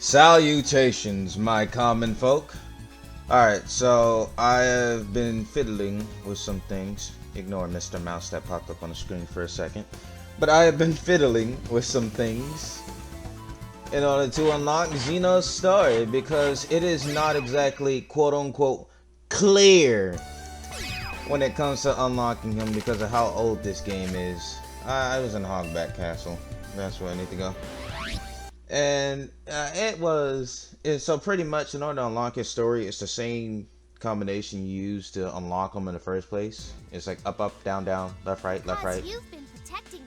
Salutations, my common folk. Alright, so I have been fiddling with some things. Ignore Mr. Mouse that popped up on the screen for a second. But I have been fiddling with some things in order to unlock Xeno's story because it is not exactly quote-unquote clear when it comes to unlocking him because of how old this game is. I was in Hogback Castle. That's where I need to go. And so pretty much in order to unlock his story, it's the same combination you use to unlock him in the first place. It's like up, up, down, down, left, right,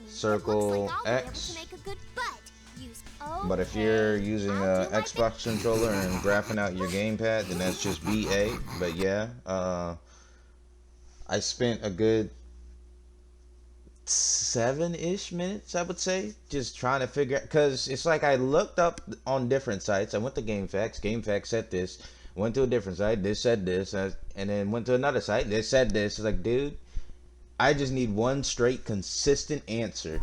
circle, X. But if you're using a Xbox controller and graphing out your gamepad, then that's just BA. But yeah, I spent a good 7-ish minutes, I would say, just trying to figure out, because it's like I looked up on different sites. I went to GameFAQs said this, went to a different site, this said this, and then went to another site, this said this. It's like, dude, I just need one straight consistent answer,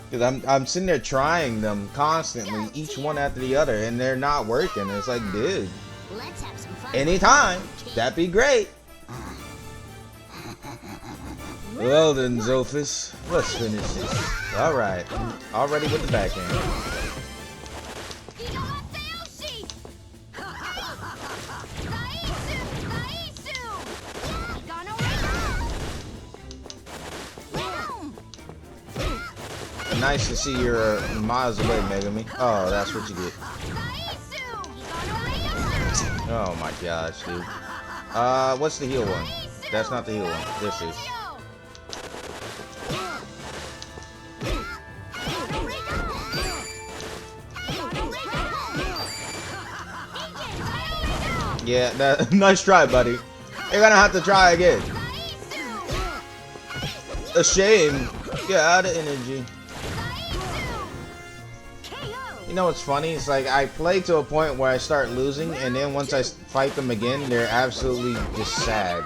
because I'm sitting there trying them constantly, each one after the other, and they're not working. It's like, dude, anytime, that'd be great. Well then, Zophis, let's finish this. Alright, already with the backhand. Nice to see you're miles away, Megami. Oh, that's what you get. Oh my gosh, dude. What's the heal one? That's not the heal one. This is. Yeah, nice try, buddy. You're gonna have to try again. A shame. Get out of energy. You know what's funny? It's like I play to a point where I start losing, and then once I fight them again, they're absolutely just sad.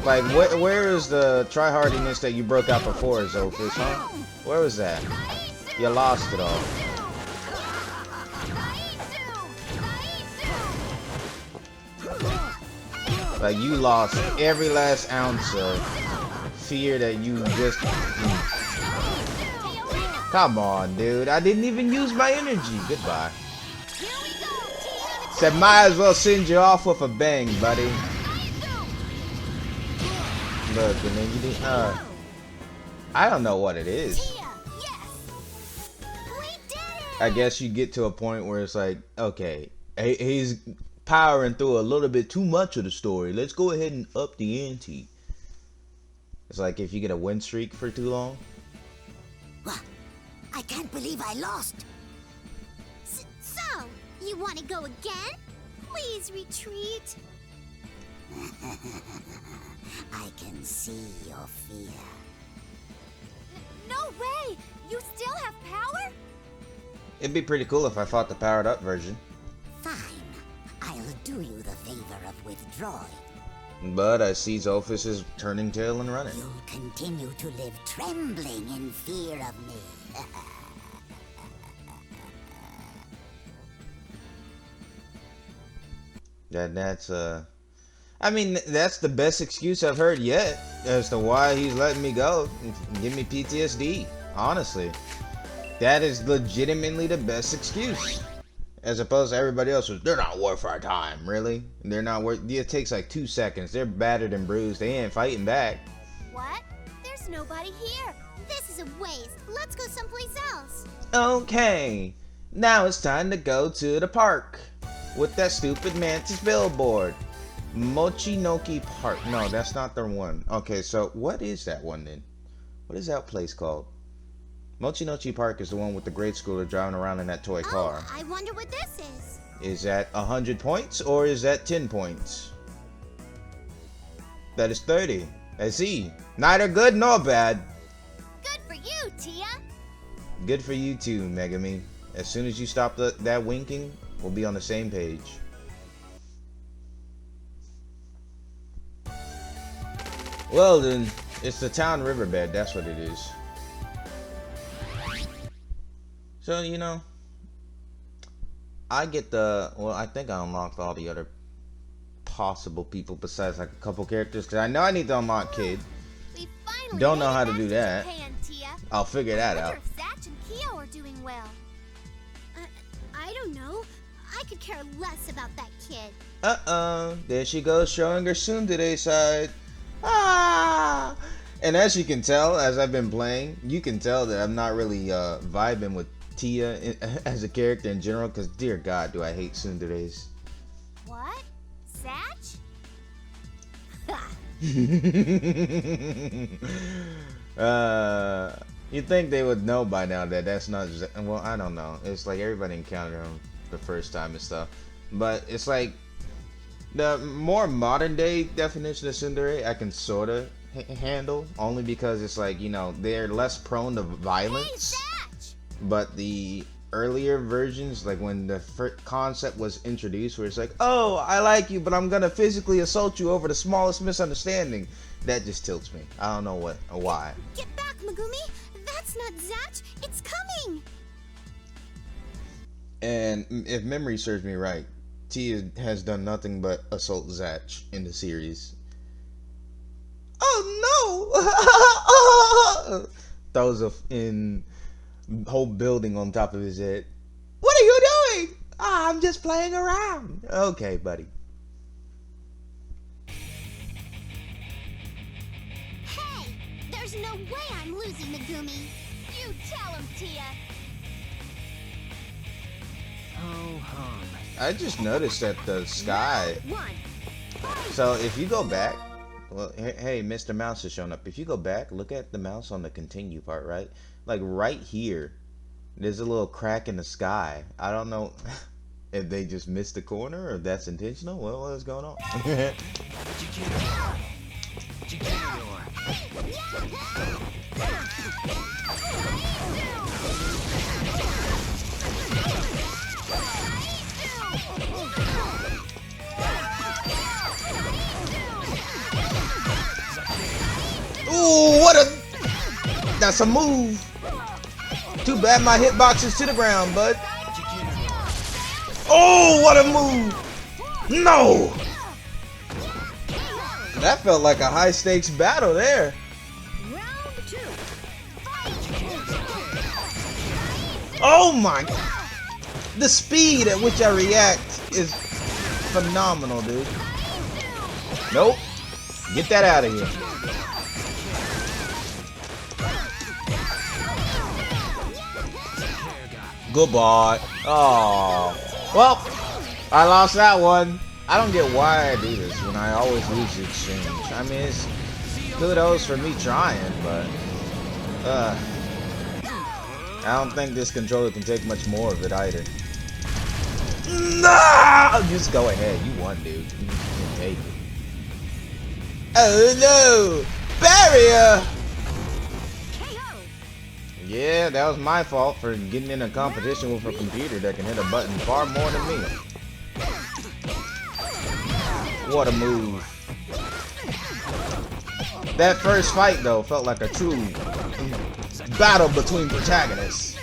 Like, where is the tryhardiness that you broke out before, Zophis, huh? Where was that? You lost it all. Like, you lost every last ounce of fear that you just... Come on, dude. I didn't even use my energy. Goodbye. Said, might as well send you off with a bang, buddy. Look, and then you didn't... I don't know what it is. I guess you get to a point where it's like, okay, he's powering through a little bit too much of the story. Let's go ahead and up the ante. It's like if you get a win streak for too long. What? I can't believe I lost. So, you want to go again? Please retreat. I can see your fear. No way! You still have power? It'd be pretty cool if I fought the powered up version. Fine. I'll do you the favor of withdrawing. But I see Zophis is turning tail and running. You'll continue to live trembling in fear of me. That's I mean, that's the best excuse I've heard yet as to why he's letting me go. Give me PTSD, honestly. That is legitimately the best excuse. As opposed to everybody else was, they're not worth our time, really? They're not worth, it takes like 2 seconds. They're battered and bruised. They ain't fighting back. What? There's nobody here. This is a waste. Let's go someplace else. Okay. Now it's time to go to the park. With that stupid Mantis billboard. Mochinoki Park. No, that's not the one. Okay, so what is that one then? What is that place called? Mochinoki Park is the one with the grade schooler driving around in that toy car. I wonder what this is. Is that 100 points or is that 10 points? That is 30. I see. Neither good nor bad. Good for you, Tia. Good for you too, Megami. As soon as you stop that winking, we'll be on the same page. Well then, it's the town riverbed, that's what it is. So, you know, I get the, well, I think I unlocked all the other possible people besides like a couple characters, because I know I need to unlock Kid. We finally Don't know made how it to back do that. Japan, Tia. I'll figure that I out. wonder if Zatch and Kyo are doing well. I don't know. I could care less about that kid. There she goes, showing her tsundere side. Ah! And as you can tell, as I've been playing, you can tell that I'm not really vibing with Tia as a character in general, because dear God, do I hate tsunderes. What? Zatch? You'd think they would know by now that that's not, well, I don't know. It's like everybody encountered him the first time and stuff. But it's like, the more modern day definition of tsundere, I can sort of handle, only because it's like, you know, they're less prone to violence. Hey, Zatch! But the earlier versions, like when the concept was introduced, where it's like, oh, I like you, but I'm gonna physically assault you over the smallest misunderstanding, that just tilts me. I don't know what or why. Get back, Megumi! That's not Zatch! It's coming! And if memory serves me right, Tia has done nothing but assault Zatch in the series. Oh no! Throws a whole building on top of his head. What are you doing? Ah, I'm just playing around. Okay, buddy. Hey! There's no way I'm losing, Megumi! You tell him, Tia! Ho hum. I just noticed that the sky. One! So if you go back, well, hey, Mr. Mouse has shown up. If you go back, look at the mouse on the continue part, right? Like right here, there's a little crack in the sky. I don't know if they just missed the corner or if that's intentional. Well, what is going on? Ooh, what a... That's a move. Too bad my hitbox is to the ground, bud. Oh, what a move. No. That felt like a high stakes battle there. Round two! Oh my. The speed at which I react is phenomenal, dude. Nope. Get that out of here. Goodbye. Oh. Well, I lost that one. I don't get why I do this when I always lose the exchange. I mean, it's kudos for me trying, but I don't think this controller can take much more of it either. No! Just go ahead. You won, dude. You can take it. Oh no! Barrier! Yeah, that was my fault for getting in a competition with a computer that can hit a button far more than me. What a move. That first fight, though, felt like a true battle between protagonists.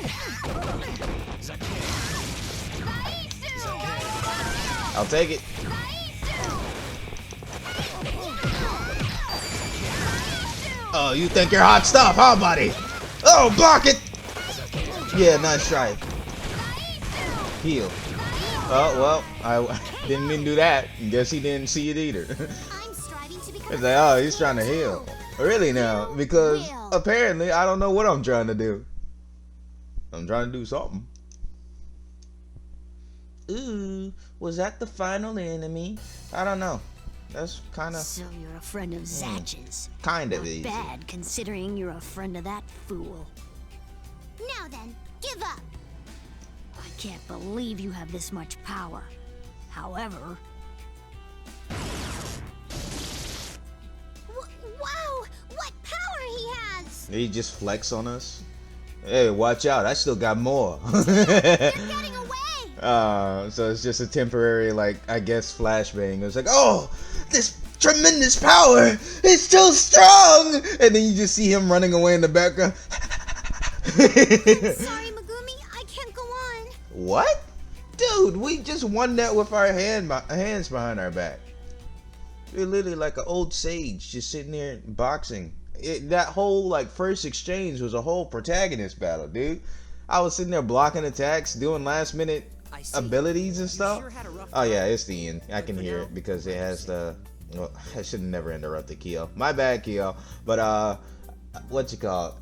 I'll take it. Oh, you think you're hot stuff, huh, buddy? Oh, block it! Yeah, nice try. Heal. Oh, well, I didn't mean to do that. Guess he didn't see it either. I'm striving to become It's like, oh, he's trying to heal. Really now? Because apparently I don't know what I'm trying to do. I'm trying to do something. Ooh, was that the final enemy? I don't know. That's kind of... So you're a friend of Zatch's. Kind of Not easy. bad, considering you're a friend of that fool. Now then, give up! I can't believe you have this much power. However... Wow! What power he has! He just flex on us. Hey, watch out! I still got more. They're getting away! So it's just a temporary, like, I guess, flashbang. It's like, oh, this tremendous power is still strong, and then you just see him running away in the background. Sorry, Megumi, I can't go on. What? Dude, we just won that with our hands behind our back. We're literally like an old sage just sitting there boxing. That whole like first exchange was a whole protagonist battle, dude. I was sitting there blocking attacks, doing last minute abilities and stuff. Oh yeah, it's the end. I can hear it because it has the. Well, I should have never interrupted Keo. My bad, Keo. But what's it called?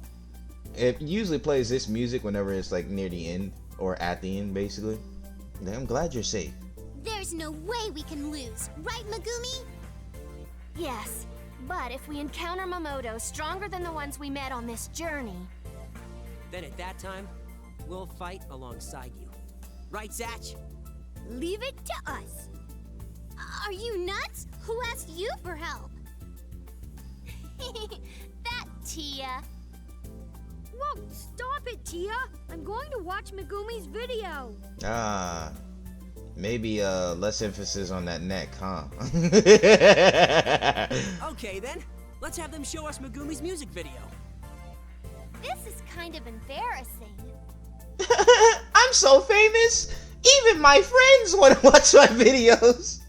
It usually plays this music whenever it's like near the end or at the end, basically. I'm glad you're safe. There's no way we can lose, right, Megumi? Yes, but if we encounter Momoto stronger than the ones we met on this journey... Then at that time, we'll fight alongside you. Right, Zatch? Leave it to us. Are you nuts? Who asked you for help? That Tia. Whoa, stop it, Tia! I'm going to watch Megumi's video. Ah, maybe less emphasis on that neck, huh? Okay then, let's have them show us Megumi's music video. This is kind of embarrassing. I'm so famous, even my friends want to watch my videos.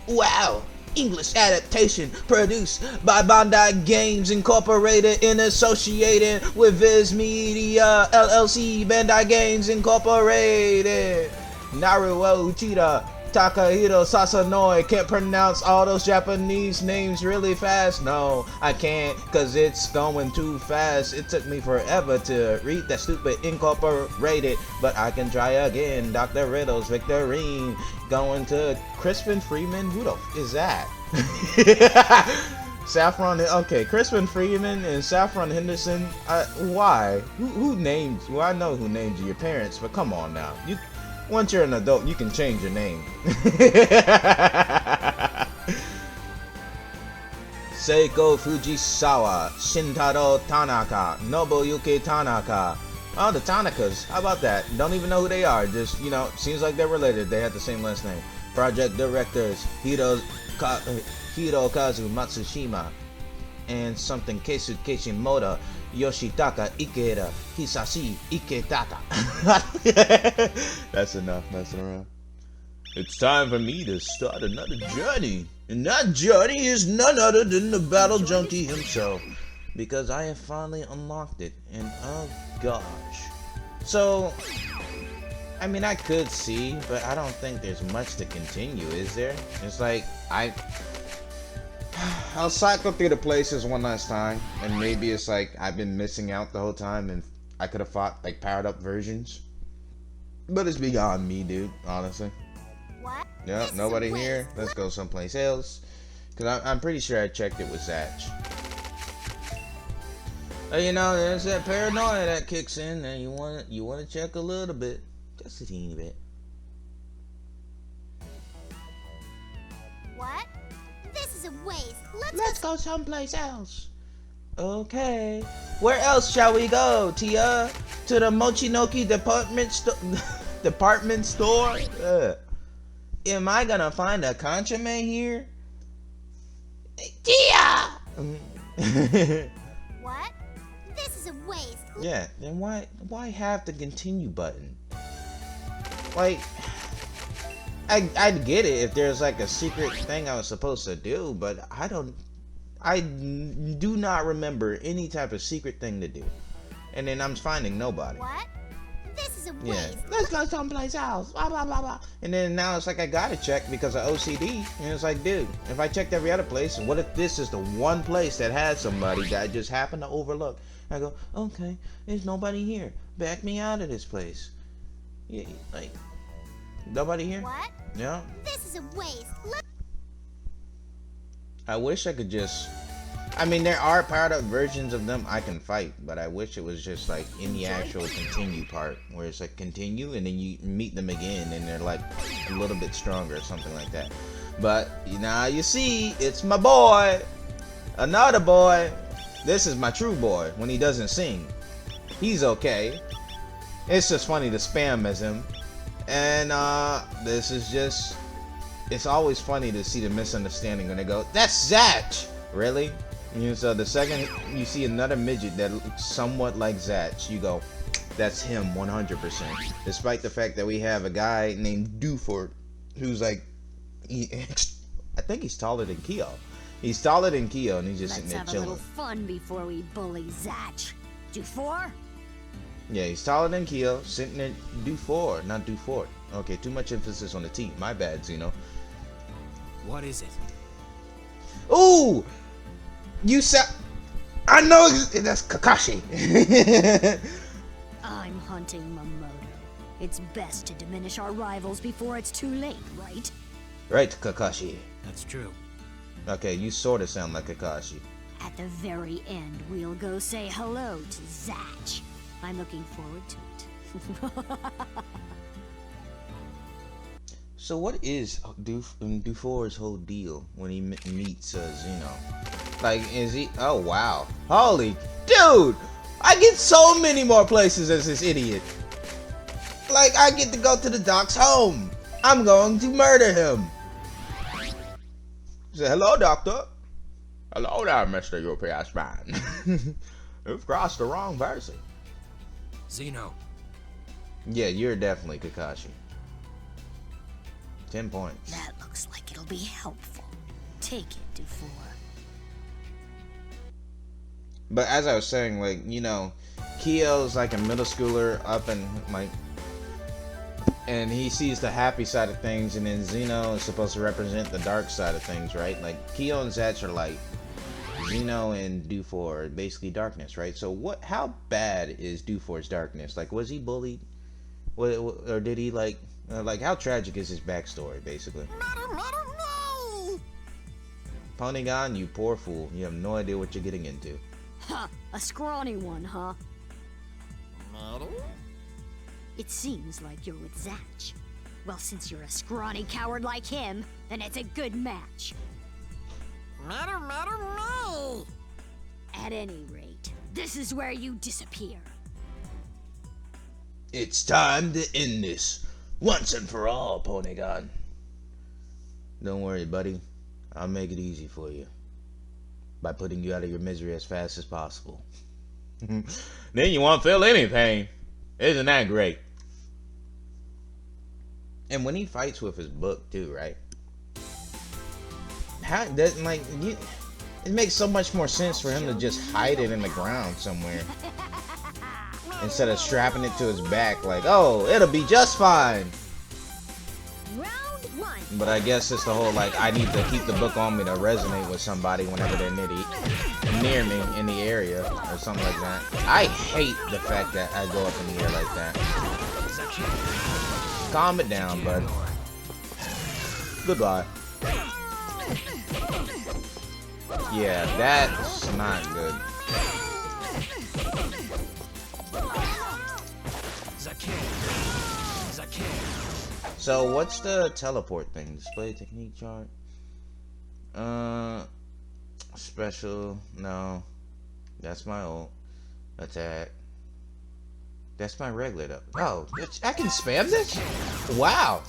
Wow. English adaptation produced by Bandai Games Incorporated and associated with Viz Media LLC. Bandai Games Incorporated. Naruo Uchida, Takahiro Sasanoi. Can't pronounce all those Japanese names really fast. No, I can't, cause it's going too fast. It took me forever to read that stupid Incorporated, but I can try again. Dr. Riddles, Victorine, going to Crispin Freeman. Who the f is that? Saffron. Okay, Crispin Freeman and Saffron Henderson. Why? Who named? Well, I know who named you, your parents, but come on now. Once you're an adult, you can change your name. Seiko Fujisawa, Shintaro Tanaka, Nobuyuki Tanaka. Oh, the Tanakas. How about that? Don't even know who they are. Just, you know, seems like they're related. They have the same last name. Project directors Hirokazu Matsushima and something Kesu Kishimoto, Yoshitaka Ikeda, Hisashi Iketaka. That's enough messing around. It's time for me to start another journey. And that journey is none other than the battle junkie himself. Because I have finally unlocked it. And oh gosh. So, I mean, I could see, but I don't think there's much to continue, is there? It's like, I'll cycle through the places one last time, and maybe it's like I've been missing out the whole time, and I could have fought like powered up versions. But it's beyond me, dude, honestly. What? Yeah, nobody here. Let's go someplace else. Because I'm pretty sure I checked it with Zatch. You know, there's that paranoia that kicks in, and you want to check a little bit. Just a teeny bit. What? This is a waste. Let's go someplace else. Okay. Where else shall we go, Tia? To the Mochinoki department store? Am I gonna find a consomme here? Tia! What? This is a waste. Yeah, then why have the continue button? Like, I'd get it if there's like a secret thing I was supposed to do, but I do not remember any type of secret thing to do. And then I'm finding nobody. What? This is a waste. Yeah, let's go someplace else. Blah blah blah blah. And then now it's like I gotta check because of OCD. And it's like, dude, if I checked every other place, what if this is the one place that has somebody that I just happen to overlook? I go, okay, there's nobody here. Back me out of this place. Yeah, like, nobody here? What? Yeah. This is a waste. I wish I could just... I mean, there are powered up versions of them I can fight, but I wish it was just like in the actual continue part, where it's like continue and then you meet them again and they're like a little bit stronger or something like that. But now you see, it's my boy, another boy. This is my true boy when he doesn't sing. He's okay. It's just funny to spam as him. And this is just, it's always funny to see the misunderstanding when they go, that's Zatch! Really? You know, so the second you see another midget that looks somewhat like Zatch, you go, that's him 100%. Despite the fact that we have a guy named Duford, who's like, I think he's taller than Kyo. He's taller than Kyo, and he's just Let's sitting there have a chilling. little fun before we bully Zatch. Do 4? Yeah, he's taller than Kyo, sitting there. Duford, not Duford. Okay, too much emphasis on the T. My bad, Zeno. What is it? Ooh! You said. I know that's Kakashi. I'm hunting Mamoto. It's best to diminish our rivals before it's too late, right? Right, Kakashi. That's true. Okay, you sort of sound like Kakashi. At the very end, we'll go say hello to Zatch. I'm looking forward to it. So what is Duford's whole deal when he meets Zeno? Like, is he? Oh wow! Holy dude! I get so many more places as this idiot. Like, I get to go to the doc's home. I'm going to murder him. Say hello, doctor. Hello there, Mister UPS man. You've crossed the wrong person. Zeno. Yeah, you're definitely Kakashi. 10 points. That looks like it'll be helpful. Take it, Dufour. But as I was saying, like, you know, Kyo's like a middle schooler up and like, and he sees the happy side of things, and then Zeno is supposed to represent the dark side of things, right? Like, Kyo and Zatch are light. Zeno and Dufour are basically darkness, right? So what? How bad is Dufour's darkness? Like, was he bullied? Or did he like how tragic is his backstory, basically? Ponygon, you poor fool. You have no idea what you're getting into. Ha! A scrawny one, huh? It seems like you're with Zatch. Well, since you're a scrawny coward like him, then it's a good match. At any rate, this is where you disappear. It's time to end this once and for all, Ponygon. Don't worry, buddy. I'll make it easy for you by putting you out of your misery as fast as possible. Then you won't feel any pain. Isn't that great? And when he fights with his book too, right? How doesn't like you? It makes so much more sense for him to just hide it in the ground somewhere instead of strapping it to his back. Like, oh, it'll be just fine. Round 1. But I guess it's the whole like I need to keep the book on me to resonate with somebody whenever they're near me in the area or something like that. I hate the fact that I go up in the air like that. Calm it down, bud. Goodbye. Yeah, that's not good. So what's the teleport thing? Display technique chart. Special. No, that's my ult. Attack. That's my regular though. Oh, I can spam this? Wow.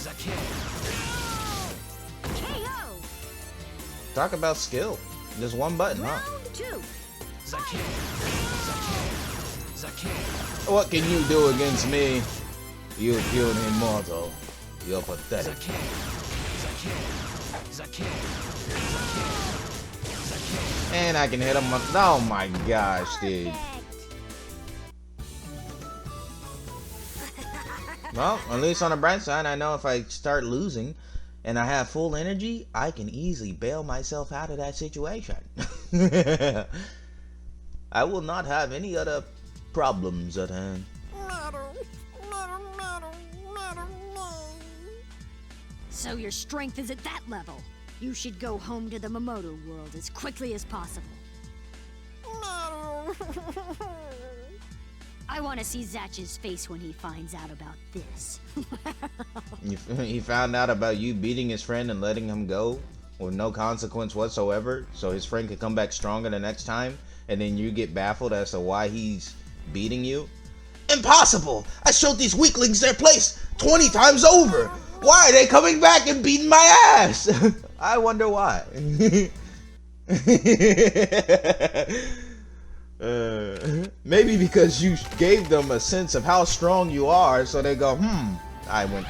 KO. Talk about skill. Just one button, huh? Round 2. What can you do against me? You pure immortal. You're pathetic. And I can hit him. Oh my gosh, dude. Well, at least on the bright side, I know if I start losing and I have full energy, I can easily bail myself out of that situation. I will not have any other problems at hand. So your strength is at that level. You should go home to the Mamoto world as quickly as possible. I want to see Zatch's face when he finds out about this. He found out about you beating his friend and letting him go with no consequence whatsoever, so his friend could come back stronger the next time, and then you get baffled as to why he's beating you? Impossible! I showed these weaklings their place 20 times over! Why are they coming back and beating my ass? I wonder why. Maybe because you gave them a sense of how strong you are, so they go, I'm an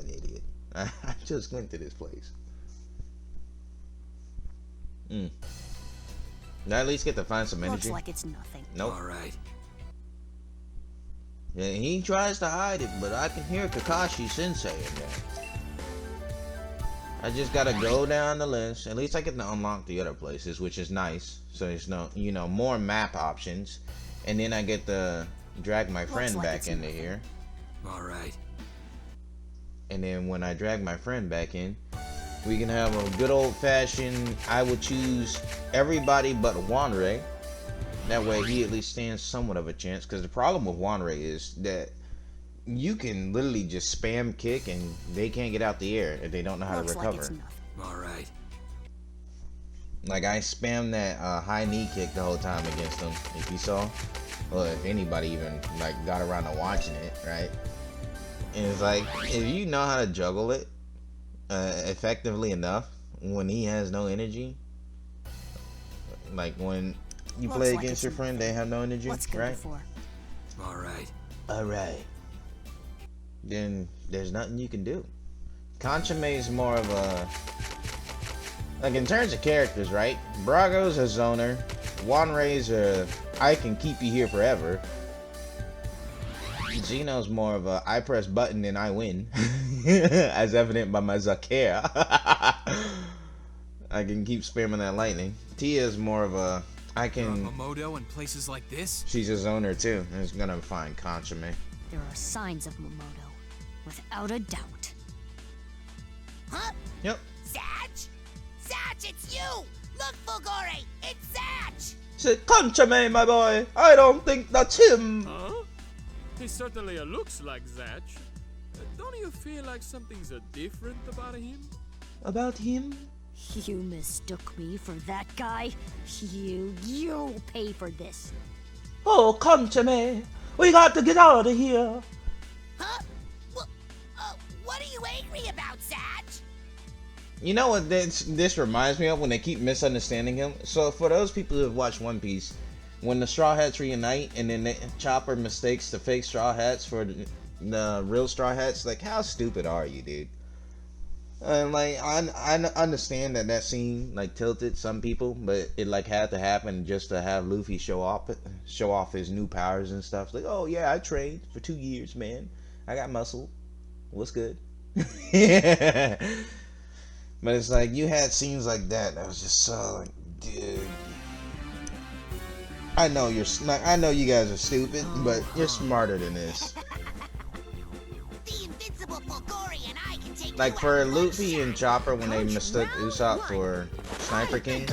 idiot. I just went to this place. Did I at least get to find some energy? Looks like it's nothing. Nope. All right. Yeah, he tries to hide it, but I can hear Kakashi Sensei in there. I just gotta go down the list. At least I get to unlock the other places, which is nice. So there's no, more map options. And then I get to drag my friend back into here. All right. And then when I drag my friend back in, we can have a good old-fashioned, I will choose everybody but Wanrei. That way he at least stands somewhat of a chance. Because the problem with Wanrei is that you can literally just spam kick and they can't get out the air if they don't know how to recover. Like it's nothing. All right. Like I spammed that high knee kick the whole time against him, if you saw. Well, if anybody even like got around to watching it, right? And it's like, if you know how to juggle it effectively enough when he has no energy, like when you Looks play like against your it's friend, they have no energy, What's good right? for? All right. Alright. Then there's nothing you can do. Conchame is more of a, like in terms of characters, right? Brago's a zoner. Wanrei's a I can keep you here forever. Zeno's more of a I press button and I win. As evident by my Zakea. I can keep spamming that lightning. Tia's more of a I can Momodo in places like this? she's a zoner too. And it's gonna find Conchame. There are signs of Momodo, without a doubt. Huh? Yep. Zatch? Zatch, it's you! Look, Fulgore, it's Zatch! Said Conchame, my boy. I don't think that's him. Huh? He certainly looks like Zatch. Don't you feel like something's different about him? About him? You mistook me for that guy? You'll pay for this. Oh, Conchame, we got to get out of here. Huh? What are you angry about, Zatch? You know what this reminds me of when they keep misunderstanding him? So for those people who have watched One Piece, when the Straw Hats reunite and then Chopper mistakes the fake Straw Hats for the real Straw Hats, like how stupid are you, dude? And like I understand that scene like tilted some people, but it like had to happen just to have Luffy show off his new powers and stuff. Like, oh yeah, I trained for 2 years, man. I got muscle. What's good? But it's like you had scenes like that. That was just so like, dude. I know I know you guys are stupid, but you're smarter than this. The invincible Fulgore and I can take Like you for out. Luffy and Chopper when they mistook Usopp for Sniper King.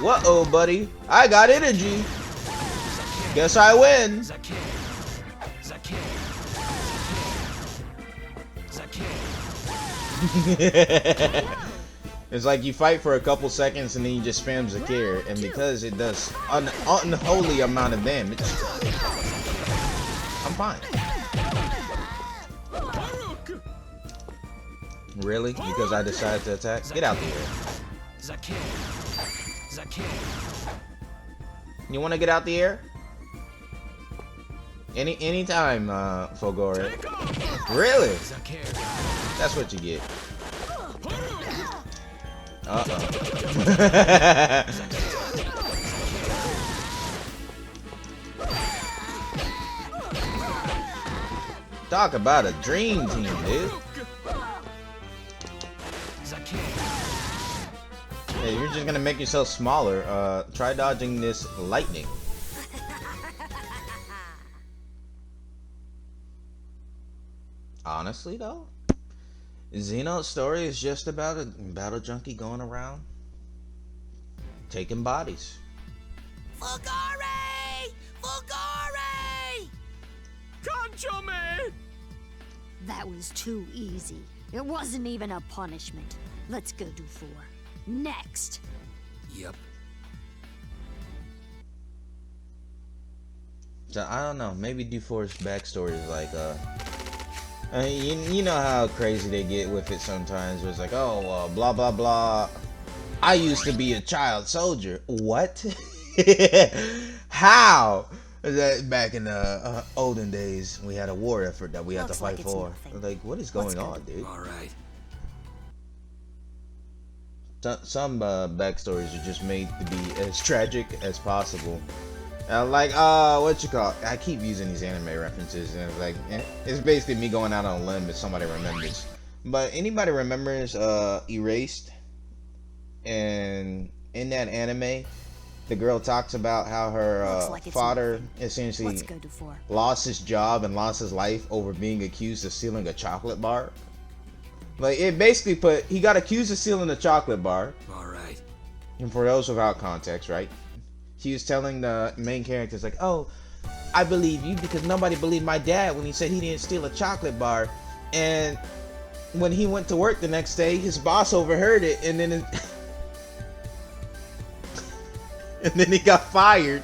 Whoa, buddy! I got energy. Guess I win. It's like you fight for a couple seconds and then you just spam Zakir, and because it does an unholy amount of damage, I'm fine. Really? Because I decided to attack? Get out the air. You want to get out the air? Anytime, Fulgore. Really? That's what you get. Talk about a dream team, dude. Hey, you're just gonna make yourself smaller. Try dodging this lightning. Honestly, though, Zeno's story is just about a battle junkie going around taking bodies. Fulgore! Fulgore! Conchome! That was too easy. It wasn't even a punishment. Let's go do 4. Next. Yep. So I don't know. Maybe D4's backstory is like You know how crazy they get with it sometimes. Where it's like, oh, blah blah blah. I used to be a child soldier. What? How? That back in the olden days, we had a war effort that we had to Looks fight like it's for. nothing. Like, what is Let's going go. on, dude? All right. Some backstories are just made to be as tragic as possible. Like, what you call? I keep using these anime references, and it's like, it's basically me going out on a limb if somebody remembers. But anybody remembers Erased? And in that anime, the girl talks about how her Looks like it's father nothing. essentially Let's go to 4. lost his job and lost his life over being accused of stealing a chocolate bar. Like, it basically he got accused of stealing a chocolate bar. All right. And for those without context, right? She was telling the main characters like, oh, I believe you because nobody believed my dad when he said he didn't steal a chocolate bar. And when he went to work the next day, his boss overheard it, and then and then he got fired.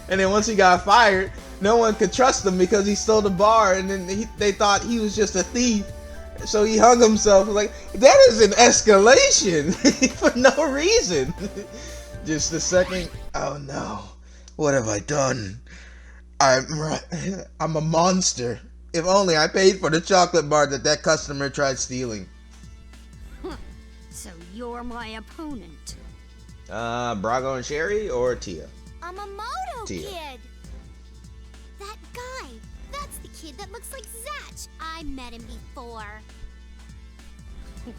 And then once he got fired, no one could trust him because he stole the bar, and then they thought he was just a thief. So he hung himself. Like, that is an escalation for no reason. Just a second. Oh no, what have I done? I'm a monster. If only I paid for the chocolate bar that customer tried stealing. So you're my opponent. Brago and Sherry or Tia? I'm a Moto Tia. kid. That guy. That's the kid that looks like Zatch. I met him before.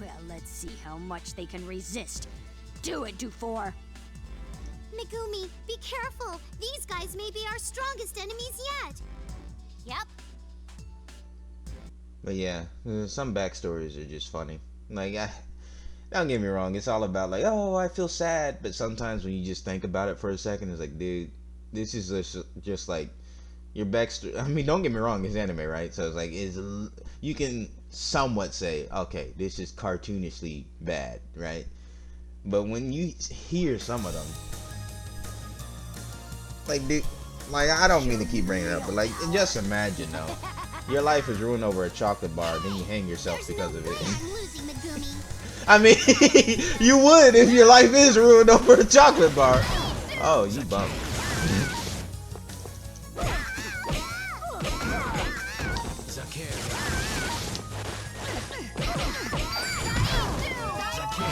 Well, let's see how much they can resist. Do it, Dufour. Megumi, be careful. These guys may be our strongest enemies yet. Yep. But yeah, some backstories are just funny. Like, don't get me wrong, it's all about like, oh, I feel sad. But sometimes when you just think about it for a second, it's like, dude, this is just like your backstory. I mean, don't get me wrong, it's anime, right? So it's like, you can somewhat say, okay, this is cartoonishly bad, right? But when you hear some of them, like, dude, like, I don't mean to keep bringing it up, but like, just imagine though, your life is ruined over a chocolate bar, then you hang yourself because of it. I'm losing, Megumi. I mean, you would if your life is ruined over a chocolate bar. Oh, you bumped.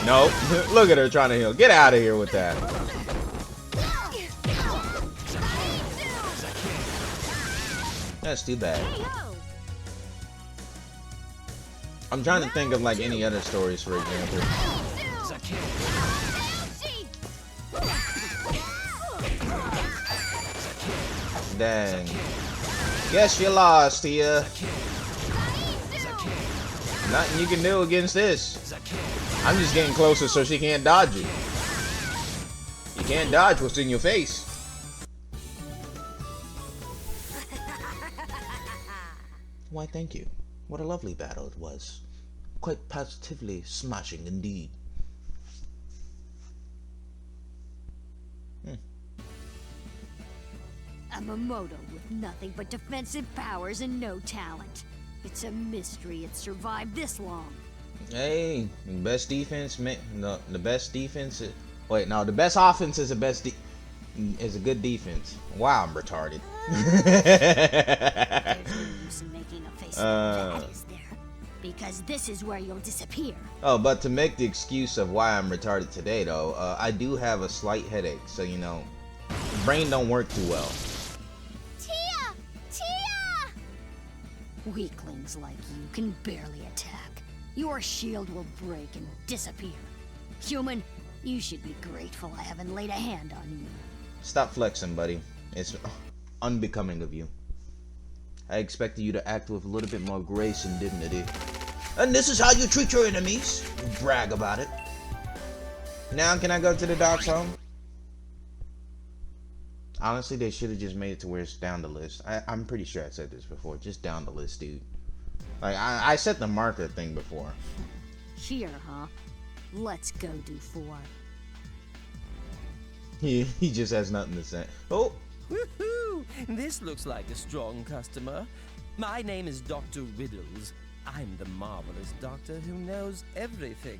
Nope. Look at her trying to heal. Get out of here with that. That's too bad. I'm trying to think of like any other stories, for example. Dang. Guess you lost here. Nothing you can do against this. I'm just getting closer so she can't dodge you. You can't dodge what's in your face. Why, thank you. What a lovely battle it was. Quite positively smashing indeed. A Momoto with nothing but defensive powers and no talent. It's a mystery it survived this long. Hey, best defense, no, the best defense. Wait, no, the best offense is is a good defense. Wow, I'm retarded. There's no use in making a face like that, is there? Because this is where you'll disappear. Oh, but to make the excuse of why I'm retarded today, though, I do have a slight headache, so you know, brain don't work too well. Tia! Tia! Weaklings like you can barely attack. Your shield will break and disappear. Human, you should be grateful I haven't laid a hand on you. Stop flexing, buddy. It's unbecoming of you. I expected you to act with a little bit more grace and dignity. And this is how you treat your enemies? You brag about it. Now can I go to the doc's home? Honestly, they should have just made it to where it's down the list. I'm pretty sure I said this before. Just down the list, dude. Like, I set the marker thing before. Here, huh? Let's go do 4. He just has nothing to say. Oh! Woohoo! This looks like a strong customer. My name is Dr. Riddles. I'm the marvelous doctor who knows everything.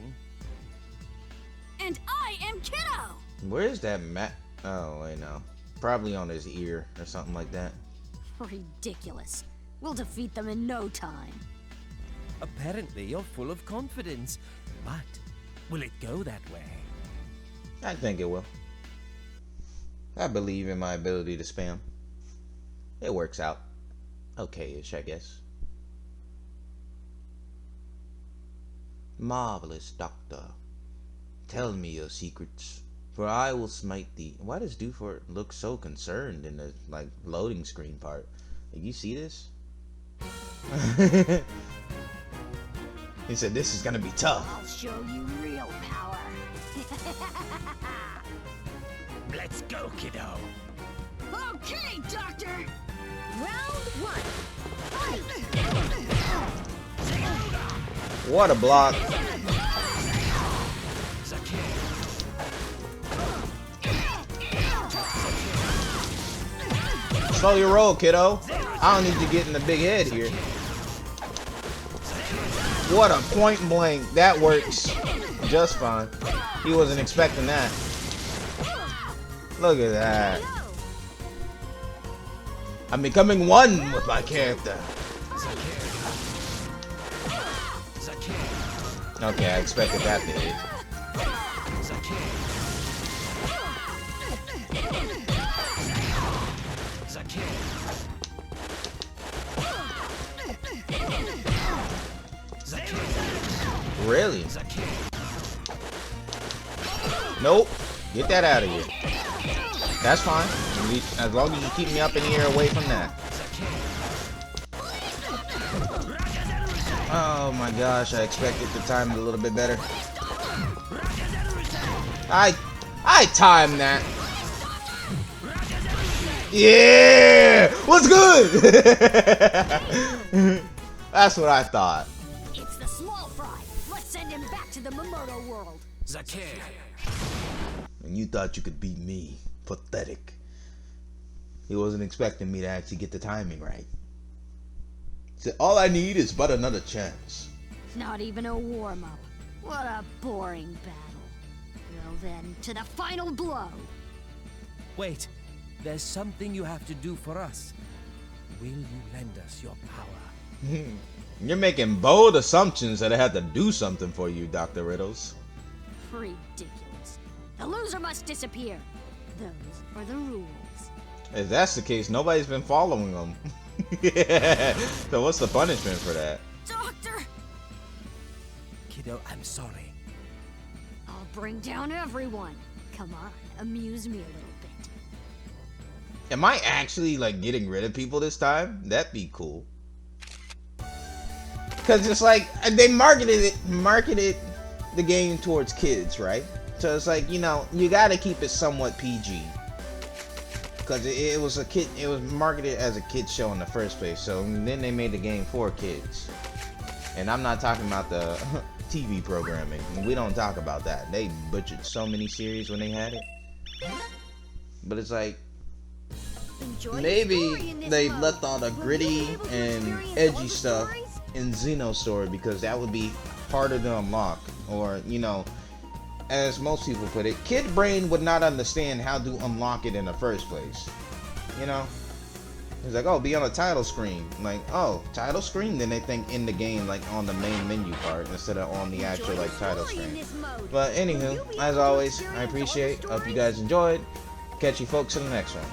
And I am Kiddo! Where's that map? Oh, wait, no. Probably on his ear or something like that. Ridiculous. We'll defeat them in no time. Apparently you're full of confidence, but will it go that way? I think it will. I believe in my ability to spam. It works out. Okay-ish, I guess. Marvelous doctor, tell me your secrets, for I will smite thee. Why does Dewford look so concerned in the like loading screen part? Like, you see this? He said this is gonna be tough. I'll show you real power. Let's go, kiddo. Okay, Doctor! Round 1. What a block. Slow your roll, kiddo. I don't need to get in the big head here. What a point blank. That works just fine. He wasn't expecting that. Look at that. I'm becoming one with my character. Okay, I expected that to hit. Really? Nope. Get that out of here. That's fine. As long as you keep me up in the air away from that. Oh my gosh, I expected to time it a little bit better. I timed that. Yeah! What's good? That's what I thought. It's the small fry. Let's send him back to the Momoto world. Zakir. And you thought you could beat me. Pathetic. He wasn't expecting me to actually get the timing right. He said, all I need is but another chance. Not even a warm-up. What a boring battle. Well then, to the final blow. Wait, there's something you have to do for us. Will you lend us your power? You're making bold assumptions that I had to do something for you, Dr. Riddles. Ridiculous. The loser must disappear. Those are the rules. If that's the case, nobody's been following them. So what's the punishment for that? Doctor! Kiddo, I'm sorry. I'll bring down everyone. Come on, amuse me a little bit. Am I actually like getting rid of people this time? That'd be cool. Cause it's like they marketed the game towards kids, right? So it's like, you know, you gotta keep it somewhat PG. Cause it was a kid, it was marketed as a kid show in the first place. So then they made the game for kids. And I'm not talking about the TV programming. We don't talk about that. They butchered so many series when they had it. But it's like, maybe they left all the gritty and edgy stuff in Xeno story because that would be harder to unlock. Or, you know, as most people put it, kid brain would not understand how to unlock it in the first place. You know? It's like, oh, be on a title screen. Like, oh, title screen? Then they think in the game, like on the main menu part instead of on the actual like title screen. But anywho, as always, I appreciate. Hope you guys enjoyed. Catch you folks in the next one.